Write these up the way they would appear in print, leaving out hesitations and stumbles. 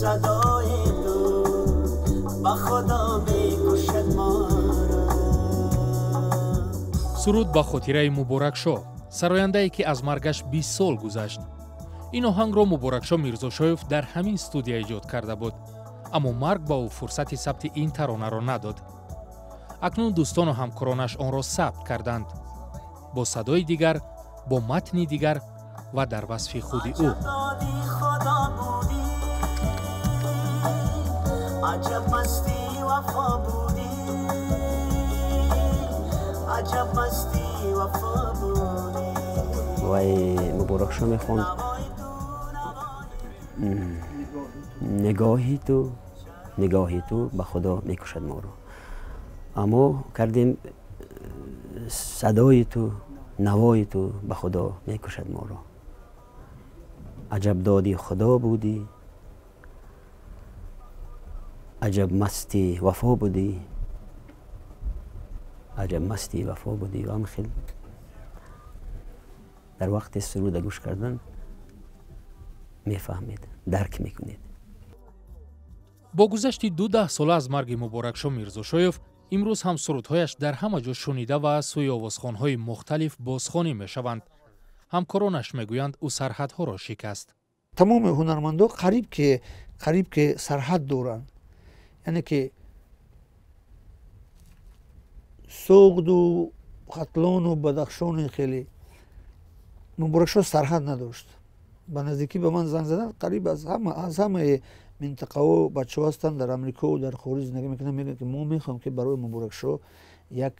صدای تو با خدا میکشد ما را. سرود با خاطره مبارکشاه، سراینده‌ای که از مرگش 20 سال گذشت. این آهنگ را مبارکشاه میرزاشایف در همین استودیو ایجاد کرده بود، اما مرگ با او فرصت ثبت این ترانه را نداد. اکنون دوستان و همکارانش آن را ثبت کردند، با صدای دیگر، با متنی دیگر و در وصف خود او. عجب مستی وفا بودی، عجب مستی وفا بودی. وای مبارکشاه میخوند نگاهی تو به خدا میکشد ما رو. اما کردیم صدای تو، نوای تو به خدا میکشد ما رو. عجب دادی خدا بودی، عجب مستی وفا بودی، عجب مستی وفا بودی. و هم خیلی در وقت سرود گوش کردن میفهمید، درک میکنید. با گذشت 12 ساله از مرگ مبارکشاه میرزاشایف، امروز هم سرودهایش در همه جا شنیده و از سوی آوازخوان‌های مختلف بازخوانی میشوند. همکارانش میگویند او سرحدها را شکست. تمام هنرمندا قریب که سرحد دارند، یعنی که سوگد و ختلان و بدخشان خیلی. مبارکشاه سرحد نداشت. به نزدیکی به من زنگ زدن، قریب از همه منطقه و بچه هستن در امریکا و در خارج زندگی میکنن، میگن که ما میخوام که برای مبارکشاه یک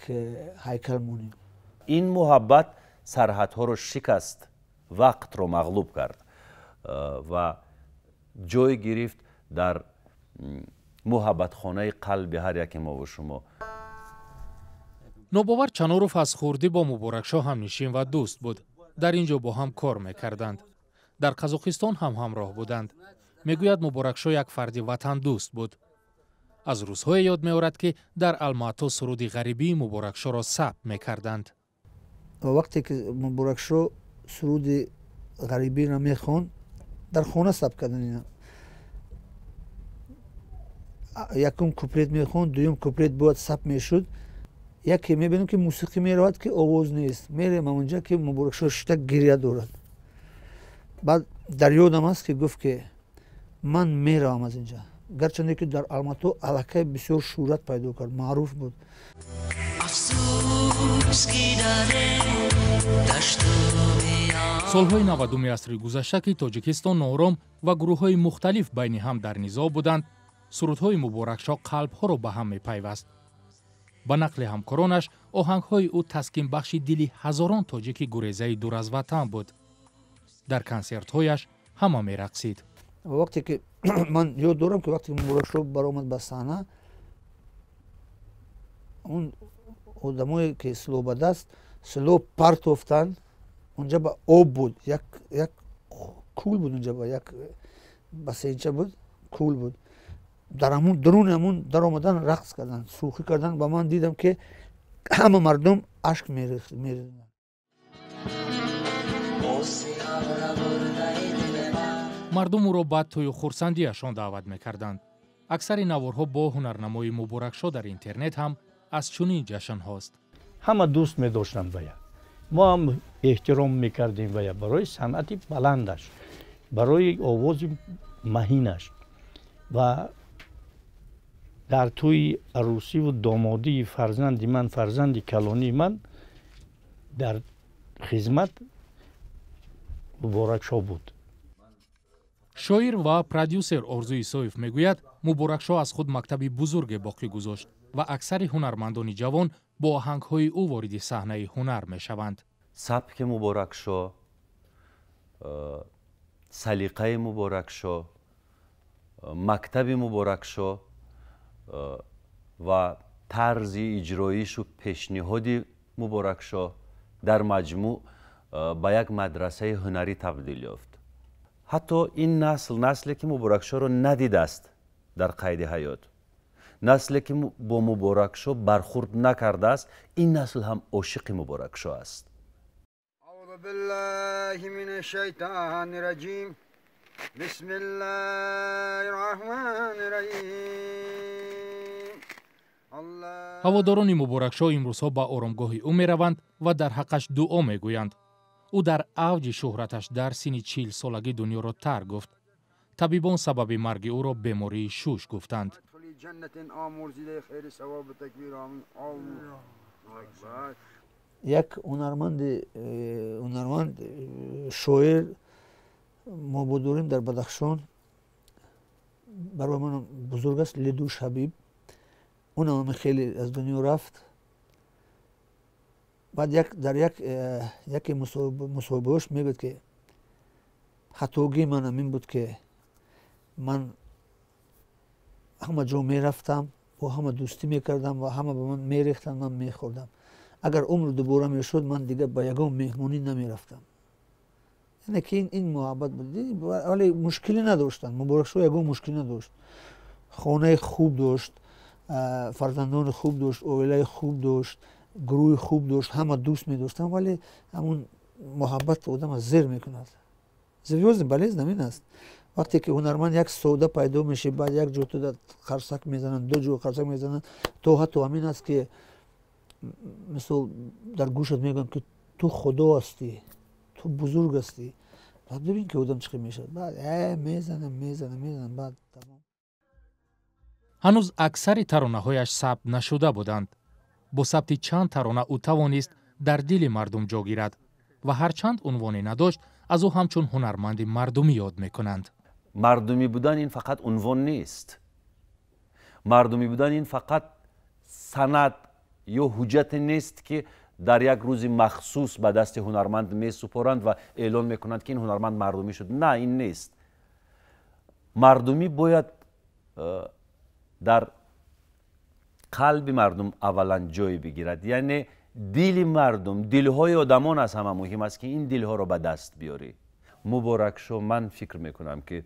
هیکل مونیم. این محبت سرحدها رو شکست، وقت رو مغلوب کرد و جای گرفت در محبت خانه قلب هر یک ما و شما. نوباور چناروف از خردی با مبارکشاه هم نشین و دوست بود. در اینجا با هم کار میکردند. در قزاقستان هم همراه بودند. میگوید مبارکشاه یک فرد وطن دوست بود. از روزهای یاد می‌آورد که در الماتا سرودی غریبی مبارکشاه را ثبت میکردند. وقتی که مبارکشاه سرود غریبی را میخوان، در خانه ثبت کردن اینا. یکم کوپلیت میخوان، دوم کوپلیت باید ثبت میشد. یکی میبینم که موسیقی میرود که آواز نیست، میرم اونجا که مبارکشاه شتک گریه دارد. بعد در یادم است که گفت که من میروم از اینجا، گرچه که در الماتا علاقه بسیار شهرت پیدا کرد، معروف بود. سالهای 90 عصر گذشته که تاجیکستان نارام و گروه‌های مختلف بین هم در نزاع بودند، سرودهای مبارکشاه قلب‌ها را به هم می‌پیوست. با نقل همکارانش، آهنگ‌های او تسکین بخش دل هزاران تاجیک گریزه دور از وطن بود. در کنسرت‌هایش همه می‌رقصید. وقتی که من یاد دارم که وقتی مبارکشاه برآمد به صحنه، اون آدمایی که سلو به دست سلو پرت افتند، اونجا به آب بود، یک کول بود، اونجا با یک بسیجه بود، کول بود. در همون درون همون در آمدن رقص کردن، شوخی کردن. با من دیدم که همه مردم اشک میریختند. مردم او را بعد توی خرسندیشان دعوت میکردند. اکثر نوارها با هنرنمای مبارکشاه در اینترنت هم از چنین جشن هاست. همه دوست می داشتند ویا. ما هم احترام میکردیم ویا برای صنعت بلندش، برای آواز مهینش. و در توی عروسی و دامادی فرزند من، فرزند کلانی من، در خدمت مبارکشاه بود. شاعر و پرودیوسر آرزو ایسایف میگوید مبارکشاه از خود مکتبی بزرگ باقی گذاشت و اکثر هنرمندان جوان با آهنگ‌های او وارد صحنه هنر میشوند. سبک مبارکشاه، سلیقه مبارکشاه، مکتب مبارکشاه و طرز اجراییش و پیشنهاد مبارکشاه در مجموع به یک مدرسه هنری تبدیل یافت. حتی این نسلی که مبارکشاه را ندیده است در قید حیات، نسلی که با مبارکشاه برخورد نکرده است، این نسل هم عاشق مبارکشاه است. اعوذ بالله من الشیطان الرجیم بسم الله الرحمن الرحیم. ҳаводорони муборакшо имрӯзҳо ба оромгоҳи ӯ мераванд ва дар ҳаққаш дуо мегӯянд. ӯ дар авҷи шӯҳраташ дар синни 40 солагӣ дунёро тарк гуфт. табибон сабаби марги ӯро бемории шуш гуфтанд. як ҳунарманд шоир мо будорем дар Бадахшон, барои ман бузург аст, Лидуш Ҳабиб. اونم خیلی از دنیا رفت. بعد در یک مصاحبه‌اش میگه که خطاگی من این بود که من همه جا میرفتم و همه دوستی میکردم و همه به من میریختن، من میخوردم. اگر عمر دوباره میشد من دیگه با یگان مهمونی نمیرفتم. یعنی که این محبت بود، ولی مشکلی نداشتن. مبارکشاه یگان مشکلی نداشت. خانه خوب داشت، فرزندان خوب داشت، اویلای خوب داشت، گروه خوب داشت، همه دوست می داشتن، ولی همون محبت آدم از زیر میکند. زیوز بلیز نمین است. وقتی که هنرمند یک سودا پیدا میشه، بعد یک جو تو خرسک میزنن، دو جو خرسک میزنن، تو حتی همین است که مثل در گوشت میگن که تو خدا هستی، تو بزرگ هستی. بعد ببین که آدم چی میشه. بعد میزنن بعد تمام. ҳанӯз аксари таронаҳояш сабт нашуда буданд. бо сабти чанд тарона ӯ тавонист дар дили мардум ҷо гирад ва ҳарчанд унвоне надошт, аз ӯ ҳамчун ҳунарманди мардумӣ ёд мекунанд. мардумӣ будан ин фақат унвон нест. мардумӣ будан ин фақат санад ё ҳуҷҷате нест ки дар як рӯзи махсус ба дасти ҳунарманд месупоранд ва эълон мекунанд ки ин ҳунарманд мардумӣ шуд. на, ин нест. мардумӣ бояд дар қалби мардум аввалан ҷой бигирад. яъне дили мардум, дилҳои одамон аз ҳама муҳим аст ки ин дилҳоро ба даст биёрӣ. муборакшо, ман фикр мекунам ки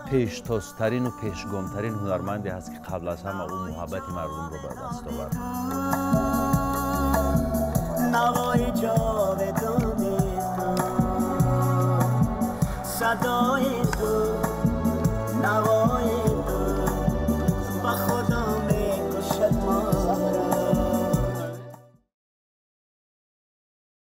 пештозтарину пешгомтарин ҳунарманде ҳаст ки қабл аз ҳама ӯ муҳаббати мардумро ба даст овард. نوای جاودان تو، صدای تو، نوای